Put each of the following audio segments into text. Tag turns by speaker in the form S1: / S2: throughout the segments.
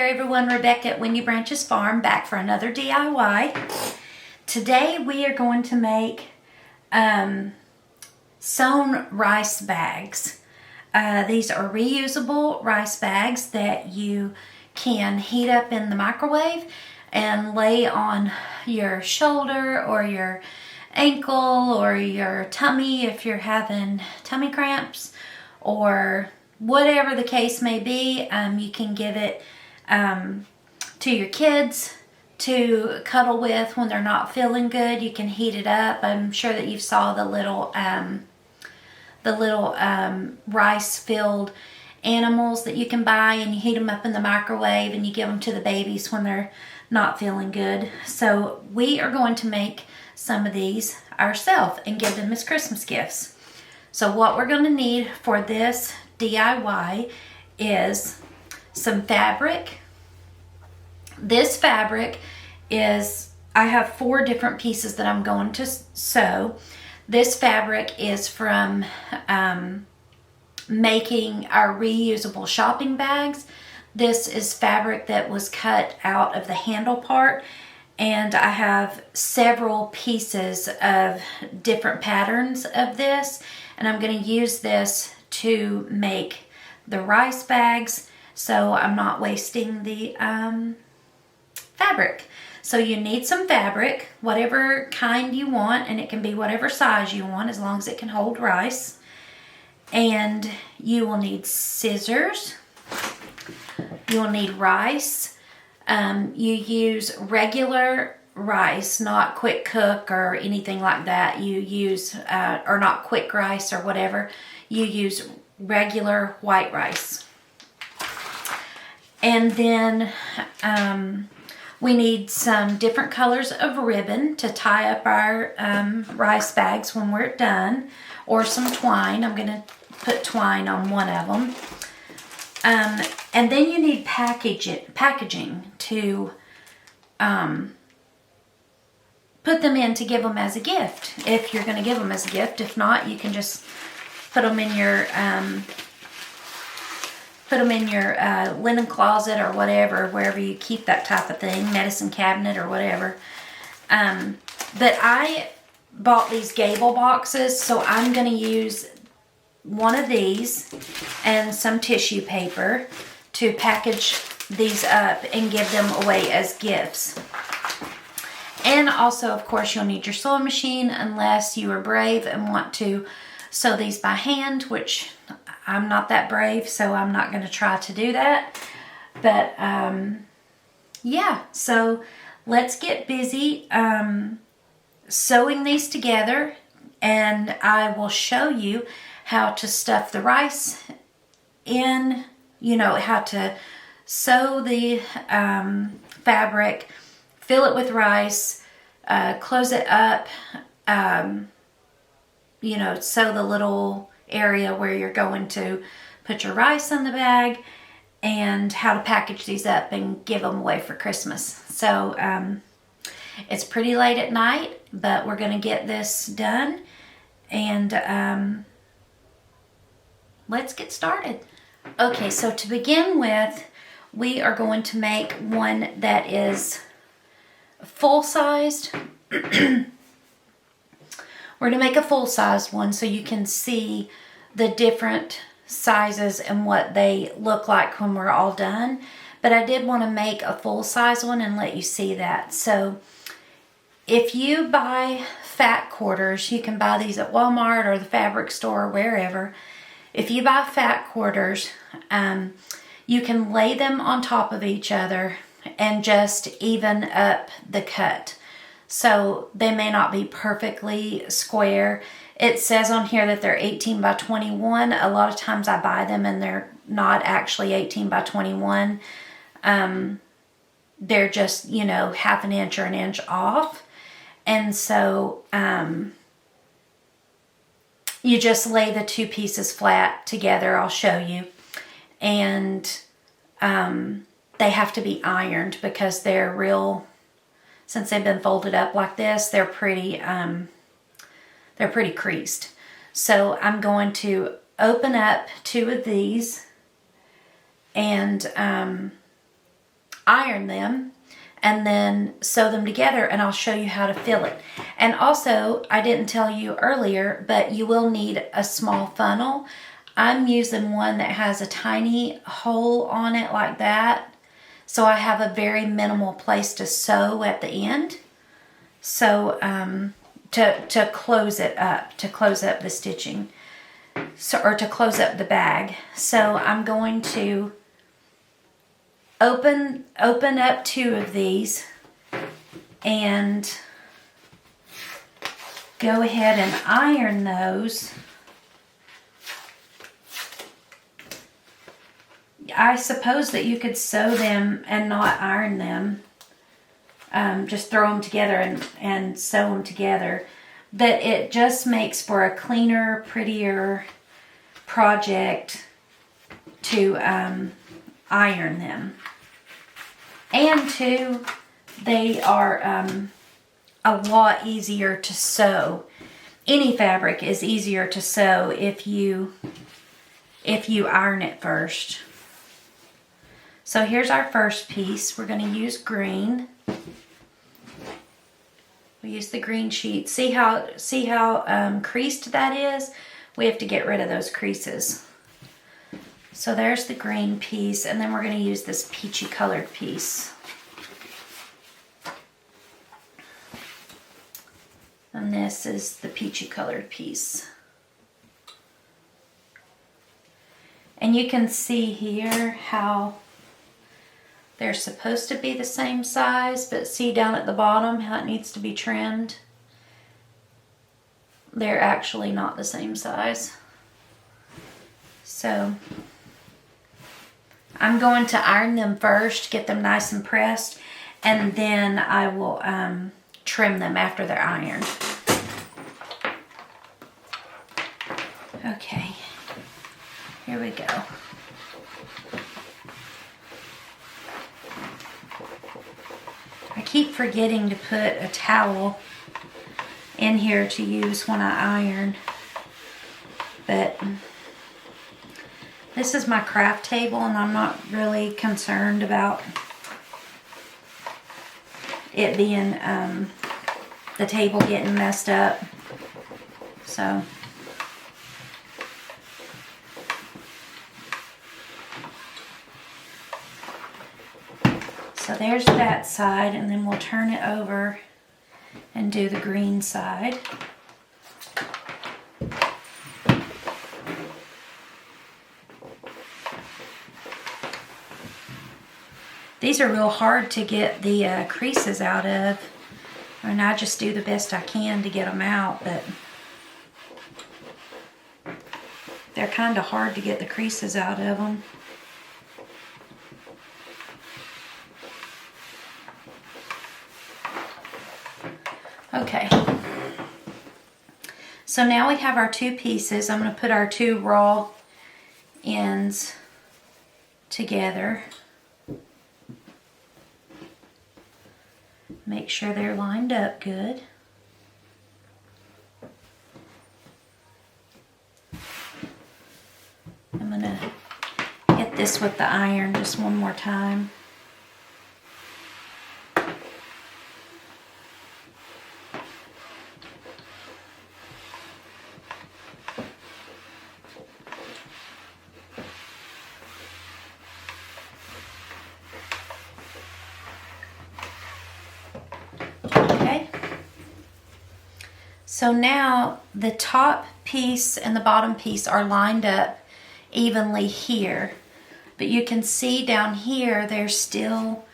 S1: there everyone, Rebecca at Windy Branches Farm back for another DIY. Today we are going to make sewn rice bags. These are reusable rice bags that you can heat up in the microwave and lay on your shoulder or your ankle or your tummy if you're having tummy cramps, or whatever the case may be. You can give it to your kids to cuddle with when they're not feeling good. You can heat it up. I'm sure that you saw the little rice-filled animals that you can buy, and you heat them up in the microwave and you give them to the babies when they're not feeling good. So we are going to make some of these ourselves and give them as Christmas gifts. So what we're going to need for this DIY is some fabric. This fabric is, I have 4 different pieces that I'm going to sew. This fabric is from making our reusable shopping bags. This is fabric that was cut out of the handle part, and I have several pieces of different patterns of this, and I'm going to use this to make the rice bags, so I'm not wasting the fabric. So you need some fabric, whatever kind you want, and it can be whatever size you want as long as it can hold rice. And you will need scissors. You will need rice. You use regular rice, not quick cook or anything like that. You use, or not quick rice or whatever. You use regular white rice. And then we need some different colors of ribbon to tie up our rice bags when we're done, or some twine. I'm going to put twine on one of them. And then you need packaging to put them in to give them as a gift, if you're going to give them as a gift. If not, you can just put them in your linen closet or whatever, wherever you keep that type of thing, medicine cabinet or whatever. But I bought these gable boxes, so I'm going to use one of these and some tissue paper to package these up and give them away as gifts. And also, of course, you'll need your sewing machine unless you are brave and want to sew these by hand, which I'm not that brave, so I'm not going to try to do that. But yeah, so let's get busy sewing these together, and I will show you how to stuff the rice in, how to sew the fabric, fill it with rice, close it up, sew the little area where you're going to put your rice in the bag, and how to package these up and give them away for Christmas. So it's pretty late at night, but we're going to get this done, and let's get started. Okay, so to begin with, we are going to make one that is full-sized. We're going to make a full-sized one so you can see the different sizes and what they look like when we're all done. But I did want to make a full-size one and let you see that. So if you buy fat quarters, you can buy these at Walmart or the fabric store or wherever. If you buy fat quarters, you can lay them on top of each other and just even up the cut. So they may not be perfectly square. It says on here that they're 18 by 21. A lot of times I buy them and they're not actually 18 by 21. They're just, half an inch or an inch off. And so you just lay the 2 pieces flat together. I'll show you. And they have to be ironed because they're real, since they've been folded up like this, they're pretty creased. So I'm going to open up 2 of these and iron them and then sew them together, and I'll show you how to fill it. And also, I didn't tell you earlier, but you will need a small funnel. I'm using one that has a tiny hole on it like that, so I have a very minimal place to sew at the end. So to close it up, to close up the stitching, so, or to close up the bag. So I'm going to open up 2 of these and go ahead and iron those. I suppose that you could sew them and not iron them. Just throw them together and sew them together. But it just makes for a cleaner, prettier project to iron them. And 2, they are a lot easier to sew. Any fabric is easier to sew if you iron it first. So here's our first piece. We're going to use green. We use the green sheet. See how creased that is? We have to get rid of those creases. So there's the green piece, and then we're going to use this peachy colored piece. And this is the peachy colored piece. And you can see here how they're supposed to be the same size, but see down at the bottom how it needs to be trimmed? They're actually not the same size. So I'm going to iron them first, get them nice and pressed, and then I will trim them after they're ironed. Okay, here we go. I keep forgetting to put a towel in here to use when I iron, but this is my craft table and I'm not really concerned about it being the table getting messed up. So there's that side, and then we'll turn it over and do the green side. These are real hard to get the creases out of, and I just do the best I can to get them out, but they're kind of hard to get the creases out of them. Okay, so now we have our 2 pieces. I'm going to put our 2 raw ends together. Make sure they're lined up good. I'm going to hit this with the iron just one more time. So now the top piece and the bottom piece are lined up evenly here. But you can see down here there's still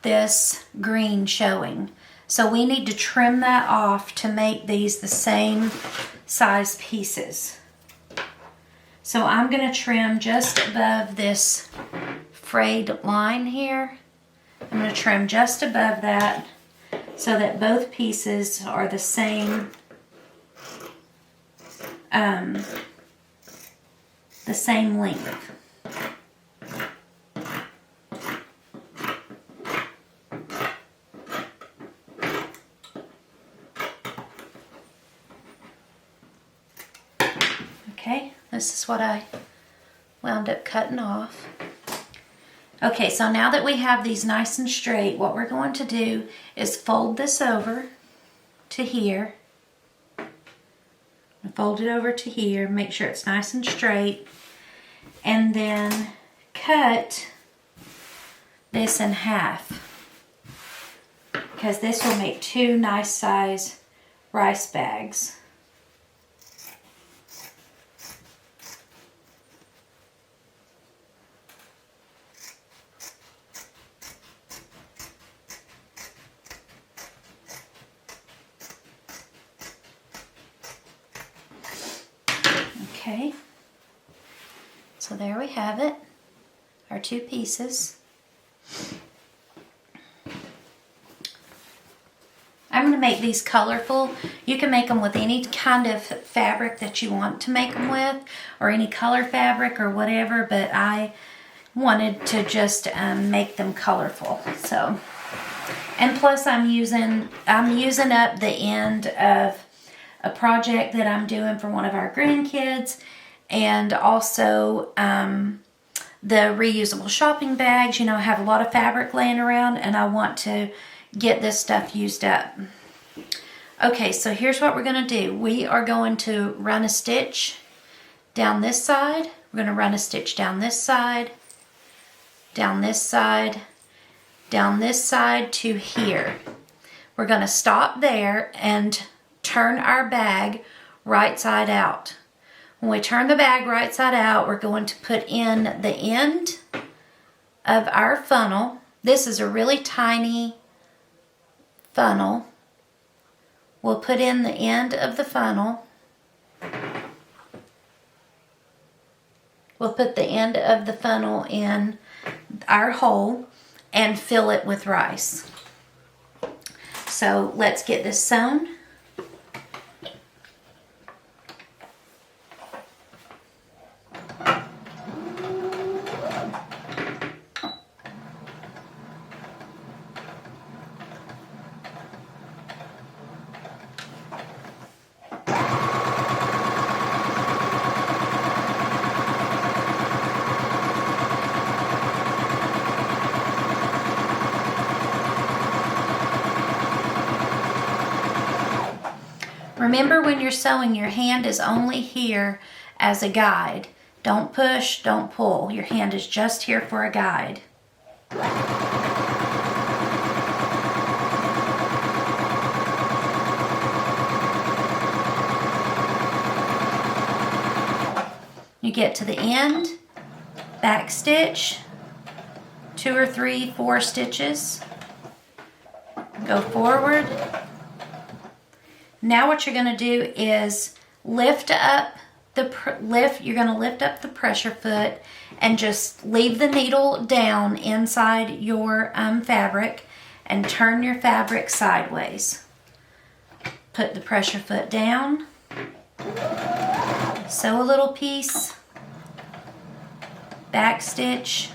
S1: this green showing. So we need to trim that off to make these the same size pieces. So I'm going to trim just above this frayed line here. I'm going to trim just above that so that both pieces are the same length. Okay, this is what I wound up cutting off. Okay, so now that we have these nice and straight, what we're going to do is fold this over to here. Fold it over to here, make sure it's nice and straight, and then cut this in half, because this will make 2 nice size rice bags. Okay, so there we have it, our 2 pieces. I'm going to make these colorful. You can make them with any kind of fabric that you want to make them with, or any color fabric or whatever, but I wanted to just make them colorful. So, and plus I'm using up the end of a project that I'm doing for one of our grandkids, and also the reusable shopping bags. You know, I have a lot of fabric laying around and I want to get this stuff used up. Okay, so here's what we're going to do. We are going to run a stitch down this side. We're going to run a stitch down this side, down this side, down this side to here. We're going to stop there and turn our bag right side out. When we turn the bag right side out, we're going to put in the end of our funnel. This is a really tiny funnel. We'll put in the end of the funnel. We'll put the end of the funnel in our hole and fill it with rice. So let's get this sewn. Remember, when you're sewing, your hand is only here as a guide. Don't push, don't pull. Your hand is just here for a guide. You get to the end, back stitch, 2 or 3, 4 stitches. Go forward. Now what you're going to do is lift up the pressure foot and just leave the needle down inside your fabric and turn your fabric sideways. Put the pressure foot down, sew a little piece, back stitch,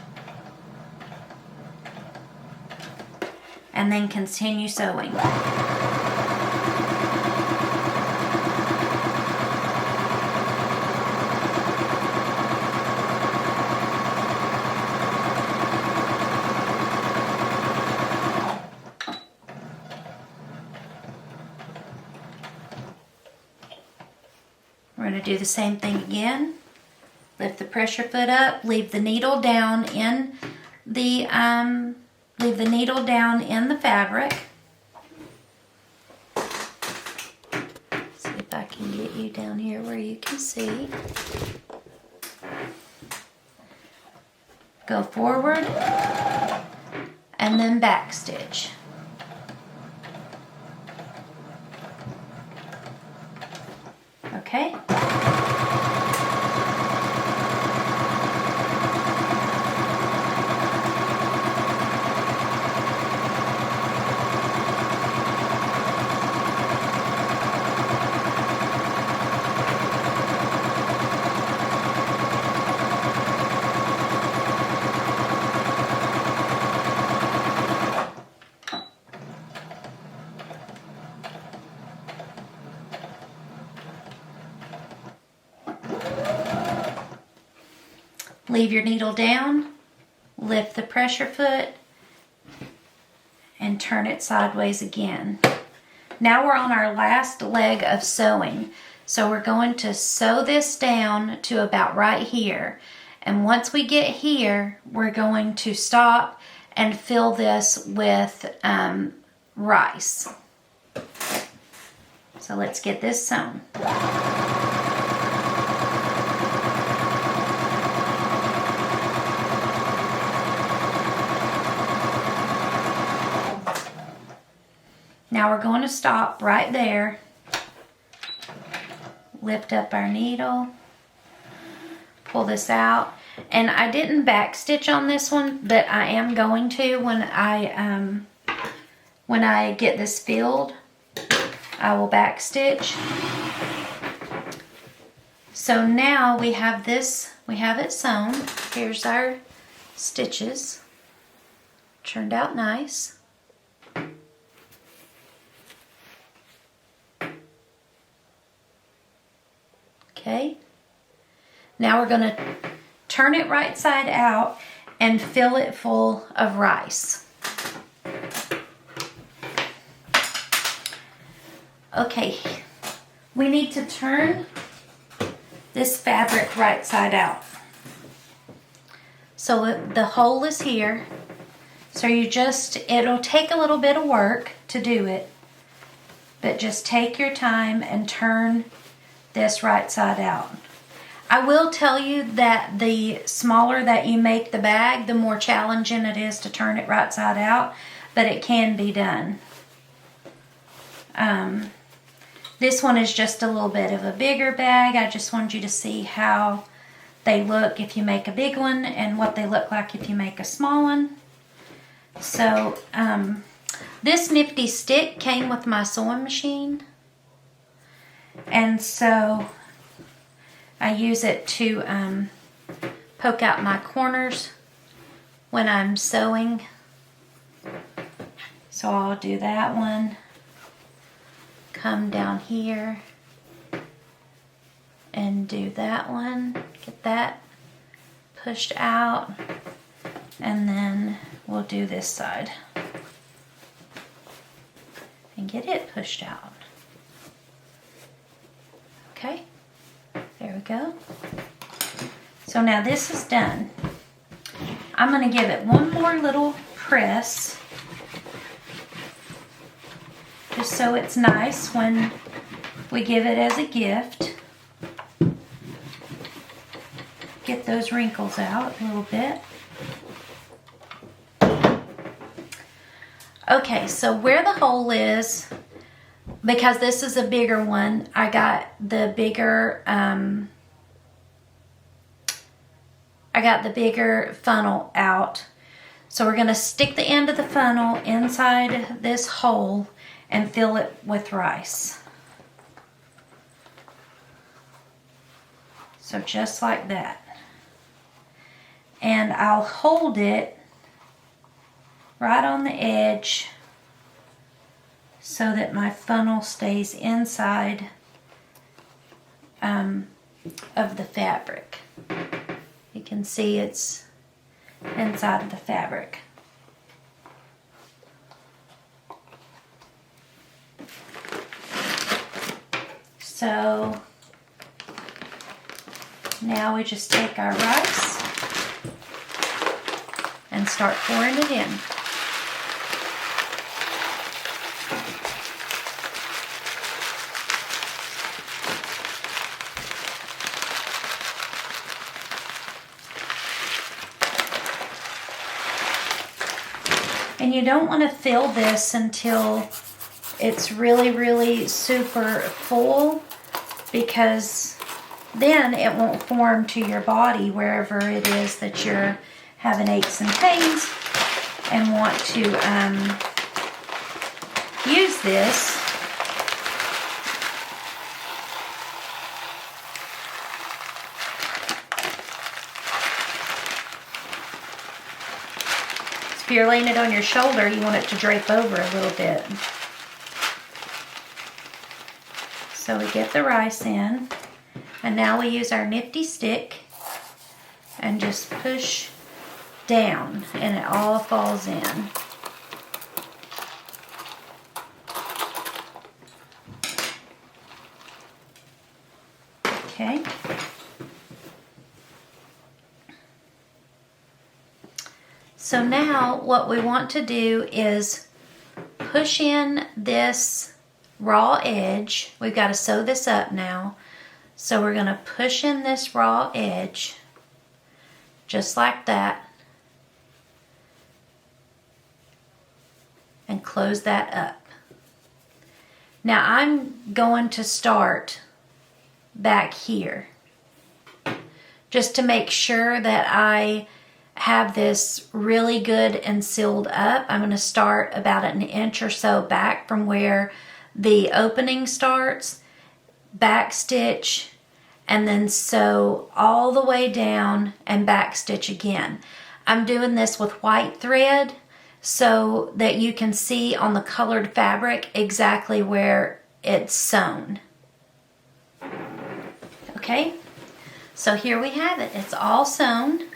S1: and then continue sewing. We're going to do the same thing again. Lift the pressure foot up, leave the needle down in the fabric. See if I can get you down here where you can see. Go forward and then back stitch. Okay. Leave your needle down, lift the pressure foot, and turn it sideways again. Now we're on our last leg of sewing. So we're going to sew this down to about right here. And once we get here, we're going to stop and fill this with rice. So let's get this sewn. Now we're going to stop right there, lift up our needle, pull this out, and I didn't backstitch on this one, but I am going to when I get this filled. I will backstitch. So now we have this, we have it sewn. Here's our stitches. Turned out nice. Okay. Now we're going to turn it right side out and fill it full of rice. Okay, we need to turn this fabric right side out. So the hole is here. So it'll take a little bit of work to do it, but just take your time and turn this right side out. I will tell you that the smaller that you make the bag, the more challenging it is to turn it right side out, but it can be done. This one is just a little bit of a bigger bag. I just wanted you to see how they look if you make a big one and what they look like if you make a small one. So this nifty stick came with my sewing machine. And so I use it to poke out my corners when I'm sewing. So I'll do that one. Come down here and do that one. Get that pushed out. And then we'll do this side and get it pushed out. Okay, there we go. So now this is done. I'm going to give it one more little press, just so it's nice when we give it as a gift. Get those wrinkles out a little bit. Okay, so where the hole is, because this is a bigger one, I got the bigger funnel out. So we're going to stick the end of the funnel inside this hole and fill it with rice. So just like that. And I'll hold it right on the edge so that my funnel stays inside of the fabric. You can see it's inside of the fabric. So now we just take our rice and start pouring it in. And you don't want to fill this until it's really, really super full, because then it won't form to your body wherever it is that you're having aches and pains and want to use this. If you're laying it on your shoulder, you want it to drape over a little bit. So we get the rice in, and now we use our nifty stick and just push down and it all falls in. Okay. So now what we want to do is push in this raw edge. We've got to sew this up now. So we're going to push in this raw edge just like that and close that up. Now I'm going to start back here just to make sure that I have this really good and sealed up. I'm going to start about an inch or so back from where the opening starts, back stitch, and then sew all the way down and back stitch again. I'm doing this with white thread so that you can see on the colored fabric exactly where it's sewn. Okay, so here we have it. It's all sewn.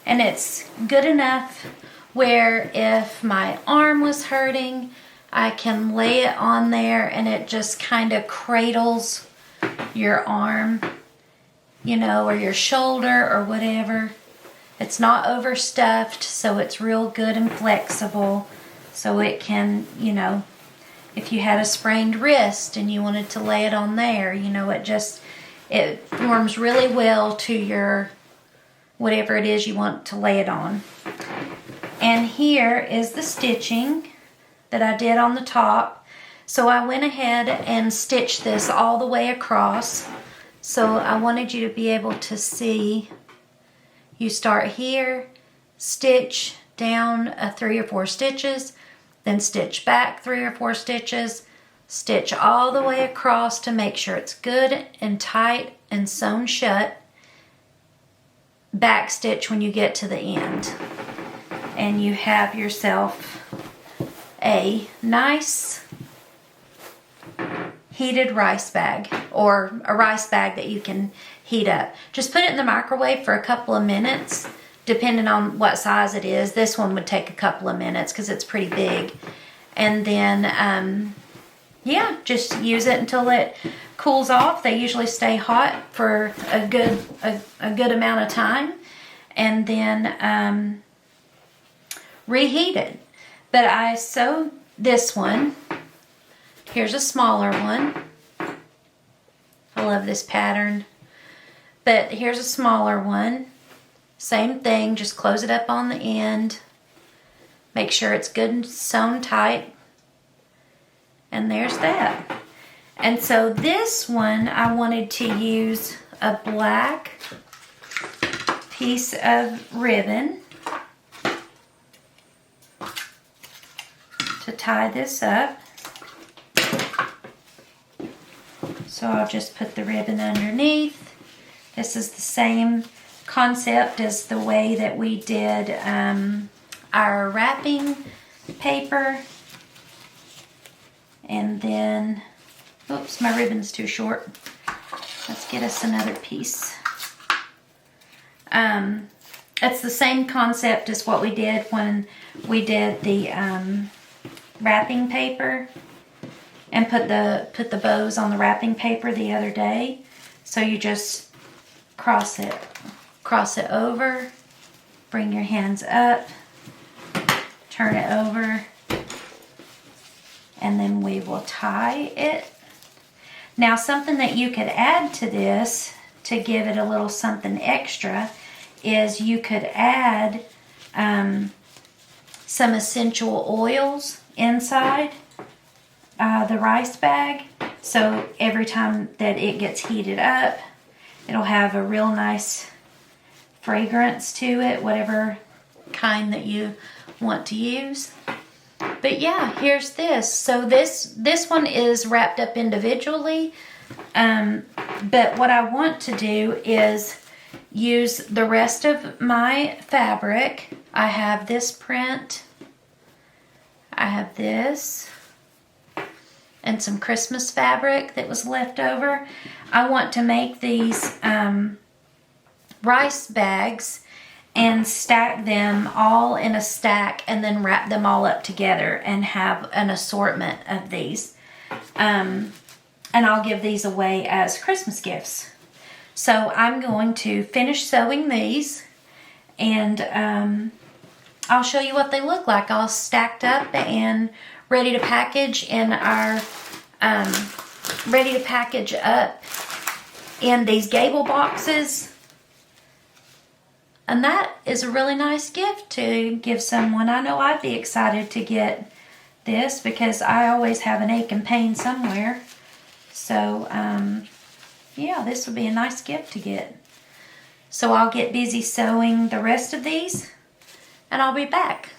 S1: And it's good enough where if my arm was hurting, I can lay it on there and it just kind of cradles your arm, you know, or your shoulder or whatever. It's not overstuffed, so it's real good and flexible. So it can, you know, if you had a sprained wrist and you wanted to lay it on there, you know, it forms really well to your whatever it is you want to lay it on. And here is the stitching that I did on the top. So I went ahead and stitched this all the way across. So I wanted you to be able to see. You start here, stitch down 3 or 4 stitches, then stitch back 3 or 4 stitches, stitch all the way across to make sure it's good and tight and sewn shut. Back stitch when you get to the end. And you have yourself a nice heated rice bag, or a rice bag that you can heat up. Just put it in the microwave for a couple of minutes, depending on what size it is. This one would take a couple of minutes because it's pretty big. And then, yeah, just use it until it cools off. They usually stay hot for a good amount of time, and then reheat it. But I sewed this one. Here's a smaller one. I love this pattern. But here's a smaller one. Same thing, just close it up on the end. Make sure it's good and sewn tight. And there's that. And so this one, I wanted to use a black piece of ribbon to tie this up. So I'll just put the ribbon underneath. This is the same concept as the way that we did our wrapping paper. And then, oops, my ribbon's too short. Let's get us another piece. It's the same concept as what we did when we did the wrapping paper and put the bows on the wrapping paper the other day. So you just cross it over, bring your hands up, turn it over, and then we will tie it. Now, something that you could add to this to give it a little something extra is you could add some essential oils inside the rice bag. So every time that it gets heated up, it'll have a real nice fragrance to it, whatever kind that you want to use. But yeah, here's this. So this one is wrapped up individually. But what I want to do is use the rest of my fabric. I have this print. I have this. And some Christmas fabric that was left over. I want to make these rice bags and stack them all in a stack and then wrap them all up together and have an assortment of these. And I'll give these away as Christmas gifts. So I'm going to finish sewing these, and I'll show you what they look like, all stacked up and ready to package in our, ready to package up in these gable boxes. And that is a really nice gift to give someone. I know I'd be excited to get this because I always have an ache and pain somewhere. So, yeah, this would be a nice gift to get. So I'll get busy sewing the rest of these, and I'll be back.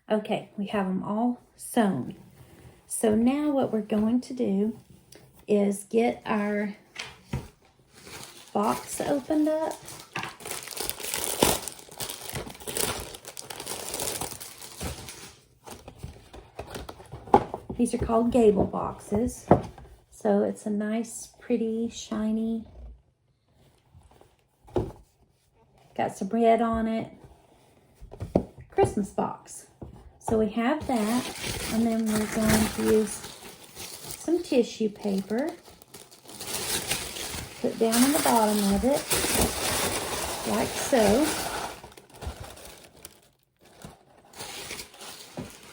S1: Okay, we have them all sewn. So now what we're going to do is get our box opened up. These are called gable boxes. So it's a nice, pretty, shiny, got some red on it, Christmas box. So we have that, and then we're going to use some tissue paper. Put down on the bottom of it, like so.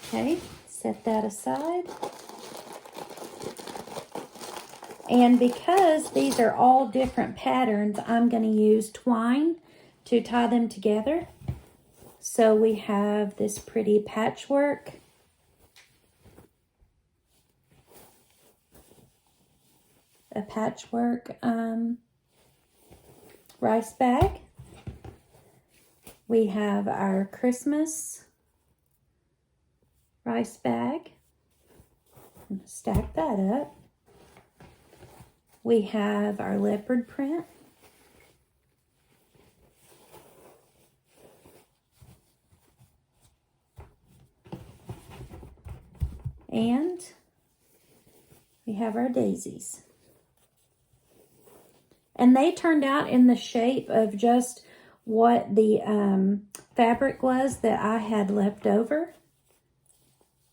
S1: Okay, set that aside. And because these are all different patterns, I'm going to use twine to tie them together. So we have this pretty patchwork. A patchwork rice bag. We have our Christmas rice bag. Stack that up. We have our leopard print. And we have our daisies. And they turned out in the shape of just what the fabric was that I had left over.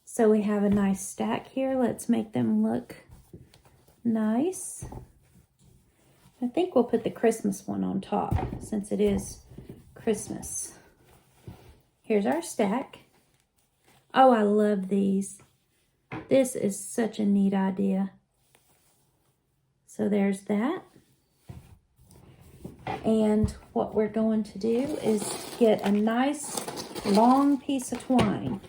S1: So we have a nice stack here. Let's make them look nice. I think we'll put the Christmas one on top since it is Christmas. Here's our stack. Oh, I love these. This is such a neat idea. So there's that. And what we're going to do is get a nice long piece of twine.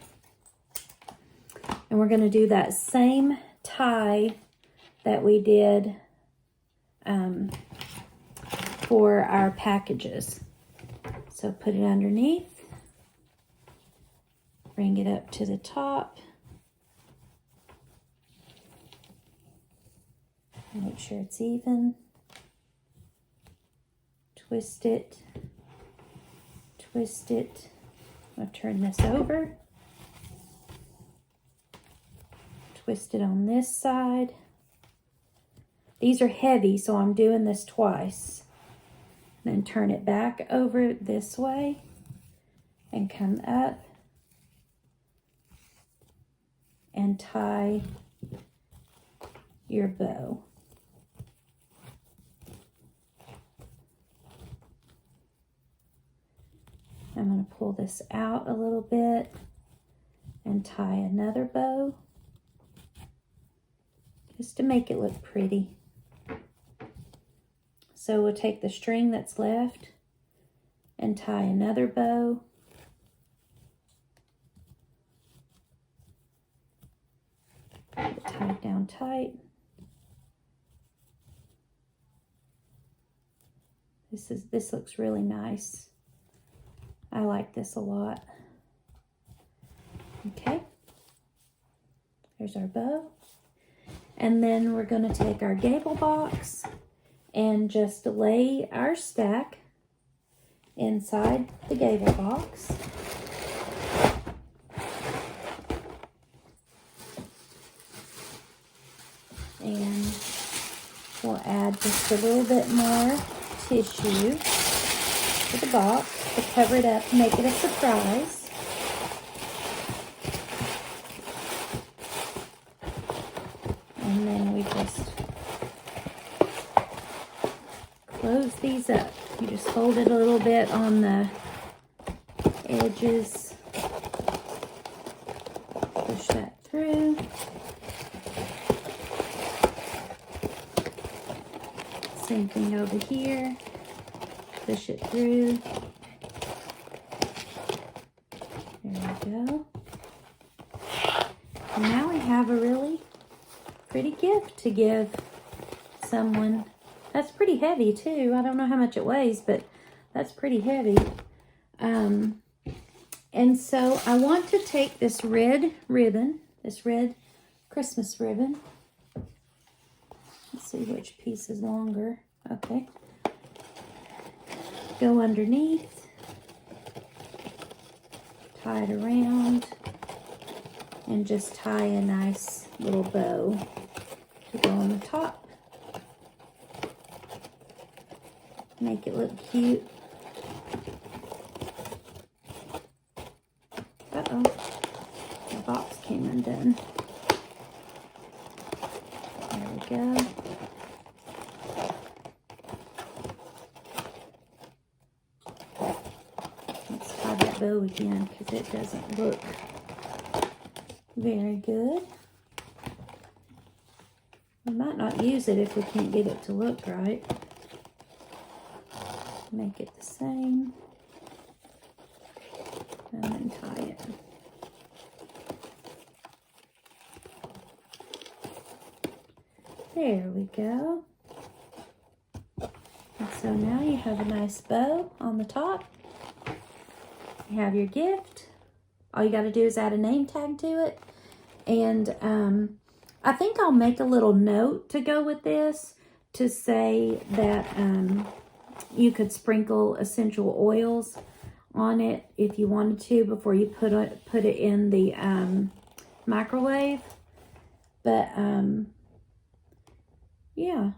S1: And we're going to do that same tie that we did for our packages. So put it underneath. Bring it up to the top. Make sure it's even. Twist it. Twist it. I'll turn this over. Twist it on this side. These are heavy, so I'm doing this twice. Then turn it back over this way and come up and tie your bow. I'm going to pull this out a little bit and tie another bow just to make it look pretty. So we'll take the string that's left and tie another bow. Tie it down tight. This looks really nice. I like this a lot. Okay. There's our bow. And then we're going to take our gable box and just lay our stack inside the gable box. And we'll add just a little bit more tissue to the box to cover it up, make it a surprise. And then we just close these up. You just fold it a little bit on the edges. Push that through. Same thing over here. Push it through. There we go. And now we have a really pretty gift to give someone. That's pretty heavy too. I don't know how much it weighs, but that's pretty heavy. And so I want to take this red ribbon, this red Christmas ribbon. Let's see which piece is longer. Okay. Go underneath. Tie it around. And just tie a nice little bow to go on the top. Make it look cute. Uh-oh. The box came undone. There we go. Let's tie that bow again because it doesn't look very good. We might not use it if we can't get it to look right. Make it the same. And then tie it. There we go. And so now you have a nice bow on the top. You have your gift. All you got to do is add a name tag to it. And I think I'll make a little note to go with this to say that you could sprinkle essential oils on it if you wanted to before you put it in the microwave. But yeah,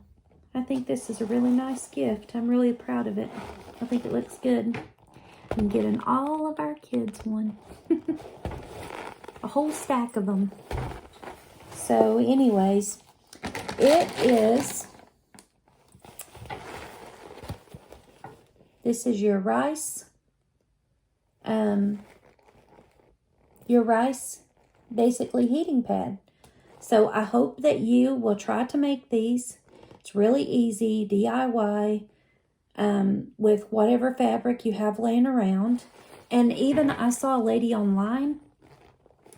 S1: I think this is a really nice gift. I'm really proud of it. I think it looks good. I'm getting all of our kids one. A whole stack of them. So anyways, this is your rice basically heating pad. So I hope that you will try to make these. It's really easy, DIY, with whatever fabric you have laying around. And even I saw a lady online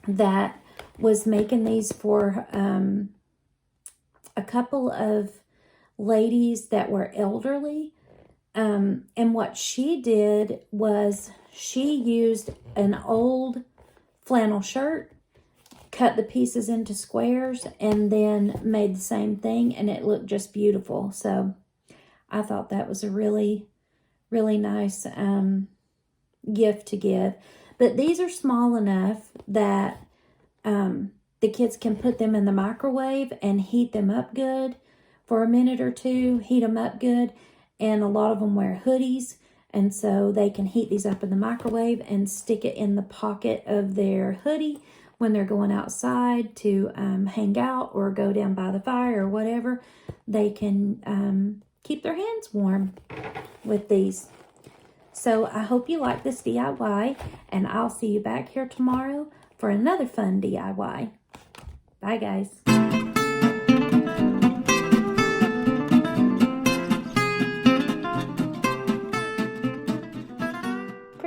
S1: that was making these for a couple of ladies that were elderly. And what she did was she used an old flannel shirt, cut the pieces into squares, and then made the same thing, and it looked just beautiful. So I thought that was a really, really nice gift to give. But these are small enough that the kids can put them in the microwave and heat them up good for a minute or two, heat them up good. And a lot of them wear hoodies, and so they can heat these up in the microwave and stick it in the pocket of their hoodie when they're going outside to hang out or go down by the fire or whatever. They can keep their hands warm with these. So I hope you like this DIY, and I'll see you back here tomorrow for another fun DIY. Bye, guys.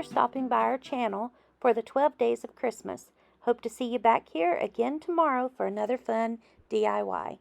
S1: Stopping by our channel for the 12 days of Christmas. Hope to see you back here again tomorrow for another fun DIY.